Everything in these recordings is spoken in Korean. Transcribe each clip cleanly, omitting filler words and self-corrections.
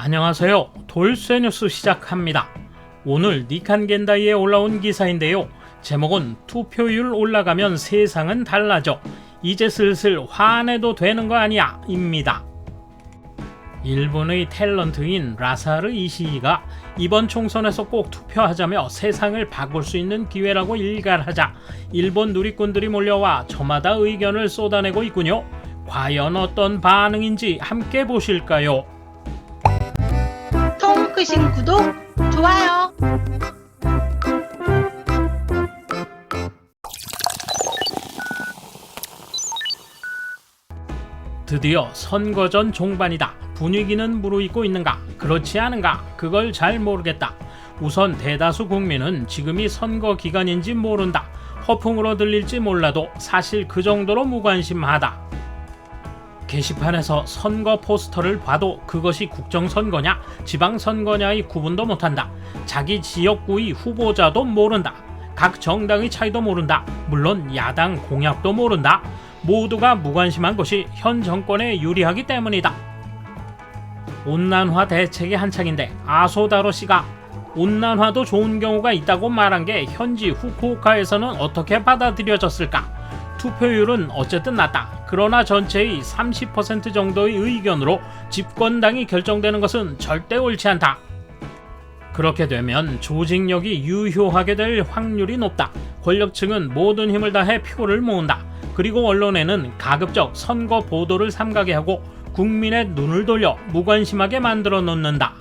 안녕하세요. 돌쇠뉴스 시작합니다. 오늘 니칸겐다이에 올라온 기사인데요. 제목은 투표율 올라가면 세상은 달라져. 이제 슬슬 화내도 되는 거 아니야? 입니다. 일본의 탤런트인 라사르 이시이가 이번 총선에서 꼭 투표하자며 세상을 바꿀 수 있는 기회라고 일갈하자 일본 누리꾼들이 몰려와 저마다 의견을 쏟아내고 있군요. 과연 어떤 반응인지 함께 보실까요? 크신 구독, 좋아요. 드디어 선거 전 종반이다. 분위기는 무르익고 있는가? 그렇지 않은가? 그걸 잘 모르겠다. 우선 대다수 국민은 지금이 선거 기간인지 모른다. 허풍으로 들릴지 몰라도 사실 그 정도로 무관심하다. 게시판에서 선거 포스터를 봐도 그것이 국정선거냐 지방선거냐의 구분도 못한다. 자기 지역구의 후보자도 모른다. 각 정당의 차이도 모른다. 물론 야당 공약도 모른다. 모두가 무관심한 것이 현 정권에 유리하기 때문이다. 온난화 대책이 한창인데 아소다로 씨가 온난화도 좋은 경우가 있다고 말한 게 현지 후쿠오카에서는 어떻게 받아들여졌을까? 투표율은 어쨌든 낮다. 그러나 전체의 30% 정도의 의견으로 집권당이 결정되는 것은 절대 옳지 않다. 그렇게 되면 조직력이 유효하게 될 확률이 높다. 권력층은 모든 힘을 다해 표를 모은다. 그리고 언론에는 가급적 선거 보도를 삼가게 하고 국민의 눈을 돌려 무관심하게 만들어 놓는다.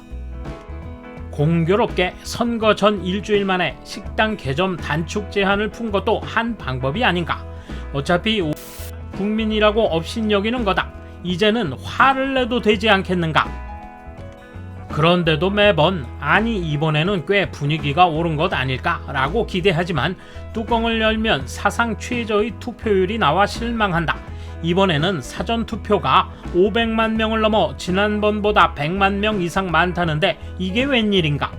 공교롭게 선거 전 일주일 만에 식당 개점 단축 제한을 푼 것도 한 방법이 아닌가. 어차피 국민이라고 업신여기는 거다. 이제는 화를 내도 되지 않겠는가. 그런데도 매번 아니 이번에는 꽤 분위기가 오른 것 아닐까 라고 기대하지만 뚜껑을 열면 사상 최저의 투표율이 나와 실망한다. 이번에는 사전투표가 500만 명을 넘어 지난번보다 100만 명 이상 많다는데 이게 웬일인가.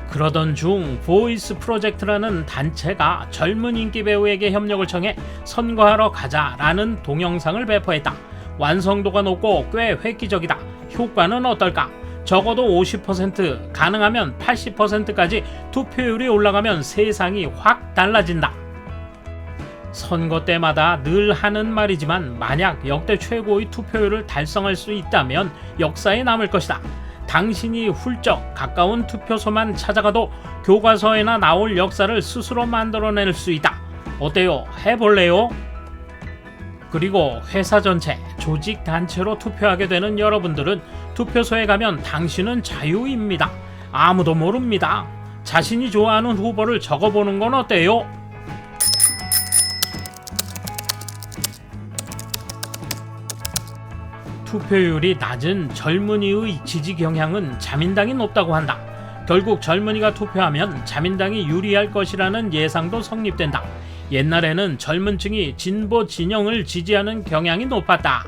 그러던 중 보이스 프로젝트라는 단체가 젊은 인기 배우에게 협력을 청해 선거하러 가자라는 동영상을 배포했다. 완성도가 높고 꽤 획기적이다. 효과는 어떨까? 적어도 50%, 가능하면 80%까지 투표율이 올라가면 세상이 확 달라진다. 선거 때마다 늘 하는 말이지만 만약 역대 최고의 투표율을 달성할 수 있다면 역사에 남을 것이다. 당신이 훌쩍 가까운 투표소만 찾아가도 교과서에나 나올 역사를 스스로 만들어낼 수 있다. 어때요? 해볼래요? 그리고 회사 전체, 조직 단체로 투표하게 되는 여러분들은 투표소에 가면 당신은 자유입니다. 아무도 모릅니다. 자신이 좋아하는 후보를 적어보는 건 어때요? 투표율이 낮은 젊은이의 지지 경향은 자민당이 높다고 한다. 결국 젊은이가 투표하면 자민당이 유리할 것이라는 예상도 성립된다. 옛날에는 젊은 층이 진보 진영을 지지하는 경향이 높았다.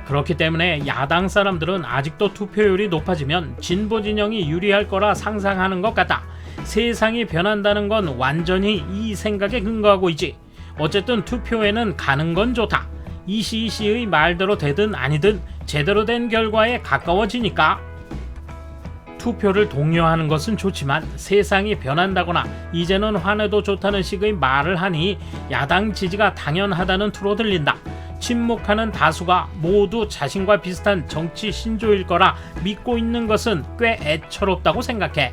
그렇기 때문에 야당 사람들은 아직도 투표율이 높아지면 진보 진영이 유리할 거라 상상하는 것 같다. 세상이 변한다는 건 완전히 이 생각에 근거하고 있지. 어쨌든 투표에는 가는 건 좋다. 이시이시의 말대로 되든 아니든 제대로 된 결과에 가까워지니까. 투표를 독려하는 것은 좋지만 세상이 변한다거나 이제는 화내도 좋다는 식의 말을 하니 야당 지지가 당연하다는 투로 들린다. 침묵하는 다수가 모두 자신과 비슷한 정치 신조일 거라 믿고 있는 것은 꽤 애처롭다고 생각해.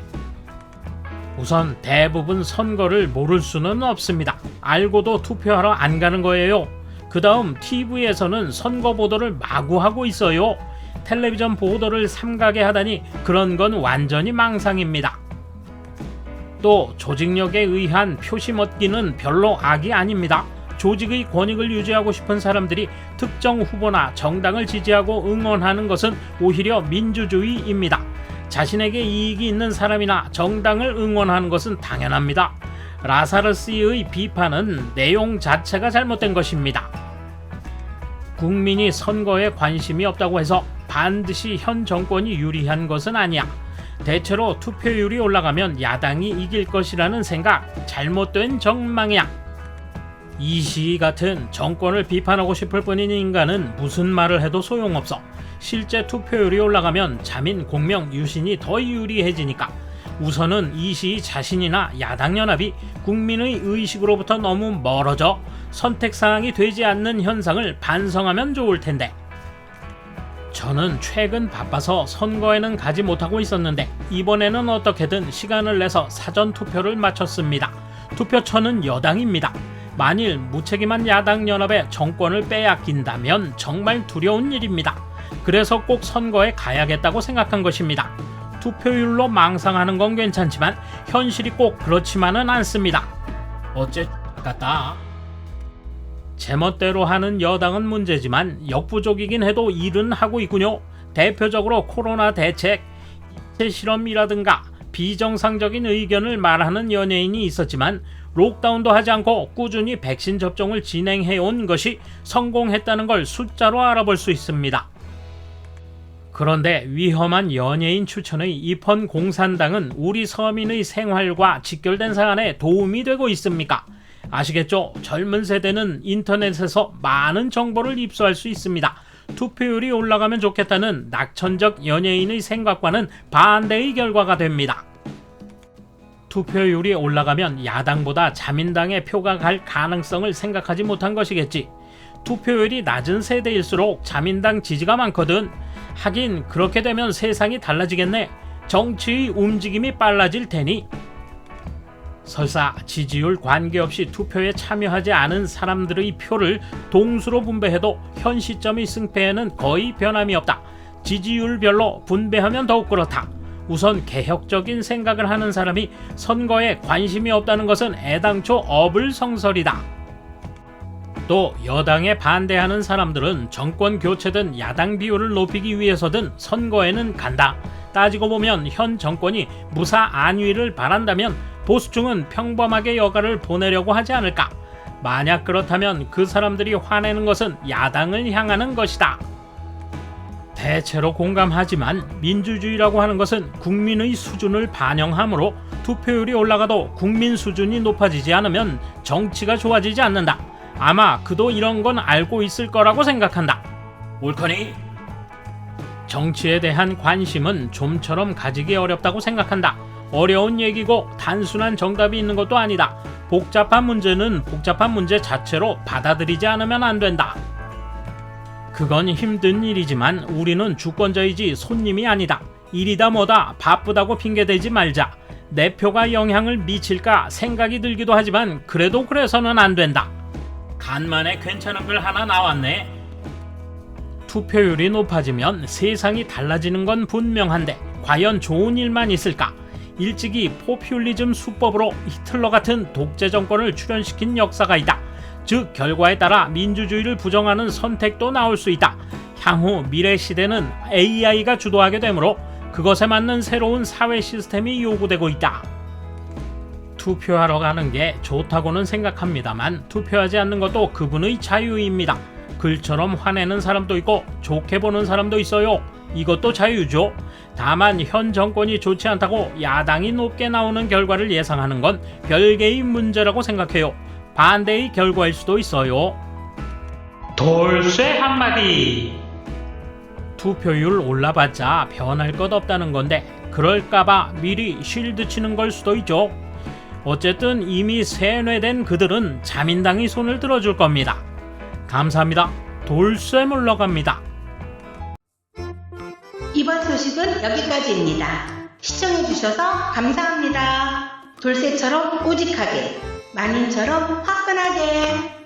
우선 대부분 선거를 모를 수는 없습니다. 알고도 투표하러 안 가는 거예요. 그 다음 TV에서는 선거 보도를 마구 하고 있어요. 텔레비전 보도를 삼가게 하다니 그런 건 완전히 망상입니다. 또 조직력에 의한 표심 얻기는 별로 악이 아닙니다. 조직의 권익을 유지하고 싶은 사람들이 특정 후보나 정당을 지지하고 응원하는 것은 오히려 민주주의입니다. 자신에게 이익이 있는 사람이나 정당을 응원하는 것은 당연합니다. 라사르 씨의 비판은 내용 자체가 잘못된 것입니다. 국민이 선거에 관심이 없다고 해서 반드시 현 정권이 유리한 것은 아니야. 대체로 투표율이 올라가면 야당이 이길 것이라는 생각, 잘못된 전망이야. 이시희 같은 정권을 비판하고 싶을 뿐인 인간은 무슨 말을 해도 소용없어. 실제 투표율이 올라가면 자민 공명 유신이 더 유리해지니까 우선은 이시희 자신이나 야당연합이 국민의 의식으로부터 너무 멀어져 선택사항이 되지 않는 현상을 반성하면 좋을 텐데. 저는 최근 바빠서 선거에는 가지 못하고 있었는데 이번에는 어떻게든 시간을 내서 사전투표를 마쳤습니다. 투표처는 여당입니다. 만일 무책임한 야당연합의 정권을 빼앗긴다면 정말 두려운 일입니다. 그래서 꼭 선거에 가야겠다고 생각한 것입니다. 투표율로 망상하는 건 괜찮지만 현실이 꼭 그렇지만은 않습니다. 어째 같다. 제멋대로 하는 여당은 문제지만 역부족이긴 해도 일은 하고 있군요. 대표적으로 코로나 대책, 인체 실험이라든가 비정상적인 의견을 말하는 연예인이 있었지만 록다운도 하지 않고 꾸준히 백신 접종을 진행해온 것이 성공했다는 걸 숫자로 알아볼 수 있습니다. 그런데 위험한 연예인 추천의 입헌 공산당은 우리 서민의 생활과 직결된 사안에 도움이 되고 있습니까? 아시겠죠? 젊은 세대는 인터넷에서 많은 정보를 입수할 수 있습니다. 투표율이 올라가면 좋겠다는 낙천적 연예인의 생각과는 반대의 결과가 됩니다. 투표율이 올라가면 야당보다 자민당의 표가 갈 가능성을 생각하지 못한 것이겠지. 투표율이 낮은 세대일수록 자민당 지지가 많거든. 하긴 그렇게 되면 세상이 달라지겠네. 정치의 움직임이 빨라질 테니. 설사 지지율 관계없이 투표에 참여하지 않은 사람들의 표를 동수로 분배해도 현 시점의 승패에는 거의 변함이 없다. 지지율별로 분배하면 더욱 그렇다. 우선 개혁적인 생각을 하는 사람이 선거에 관심이 없다는 것은 애당초 어불성설이다. 또 여당에 반대하는 사람들은 정권 교체든 야당 비율을 높이기 위해서든 선거에는 간다. 따지고 보면 현 정권이 무사 안위를 바란다면 보수층은 평범하게 여가를 보내려고 하지 않을까? 만약 그렇다면 그 사람들이 화내는 것은 야당을 향하는 것이다. 대체로 공감하지만 민주주의라고 하는 것은 국민의 수준을 반영하므로 투표율이 올라가도 국민 수준이 높아지지 않으면 정치가 좋아지지 않는다. 아마 그도 이런 건 알고 있을 거라고 생각한다. 옳거니? 정치에 대한 관심은 좀처럼 가지기 어렵다고 생각한다. 어려운 얘기고 단순한 정답이 있는 것도 아니다. 복잡한 문제는 복잡한 문제 자체로 받아들이지 않으면 안 된다. 그건 힘든 일이지만 우리는 주권자이지 손님이 아니다. 일이다 뭐다 바쁘다고 핑계대지 말자. 내 표가 영향을 미칠까 생각이 들기도 하지만 그래도 그래서는 안 된다. 간만에 괜찮은 글 하나 나왔네. 투표율이 높아지면 세상이 달라지는 건 분명한데 과연 좋은 일만 있을까? 일찍이 포퓰리즘 수법으로 히틀러 같은 독재 정권을 출현시킨 역사가 있다. 즉 결과에 따라 민주주의를 부정하는 선택도 나올 수 있다. 향후 미래 시대는 AI가 주도하게 되므로 그것에 맞는 새로운 사회 시스템이 요구되고 있다. 투표하러 가는 게 좋다고는 생각합니다만 투표하지 않는 것도 그분의 자유입니다. 글처럼 화내는 사람도 있고 좋게 보는 사람도 있어요. 이것도 자유죠. 다만 현 정권이 좋지 않다고 야당이 높게 나오는 결과를 예상하는 건 별개의 문제라고 생각해요. 반대의 결과일 수도 있어요. 돌쇠 한마디. 투표율 올라봤자 변할 것 없다는 건데 그럴까봐 미리 쉴드 치는 걸 수도 있죠. 어쨌든 이미 세뇌된 그들은 자민당이 손을 들어줄 겁니다. 감사합니다. 돌쇠 물러갑니다. 이번 소식은 여기까지입니다. 시청해주셔서 감사합니다. 돌쇠처럼 오직하게, 만인처럼 화끈하게.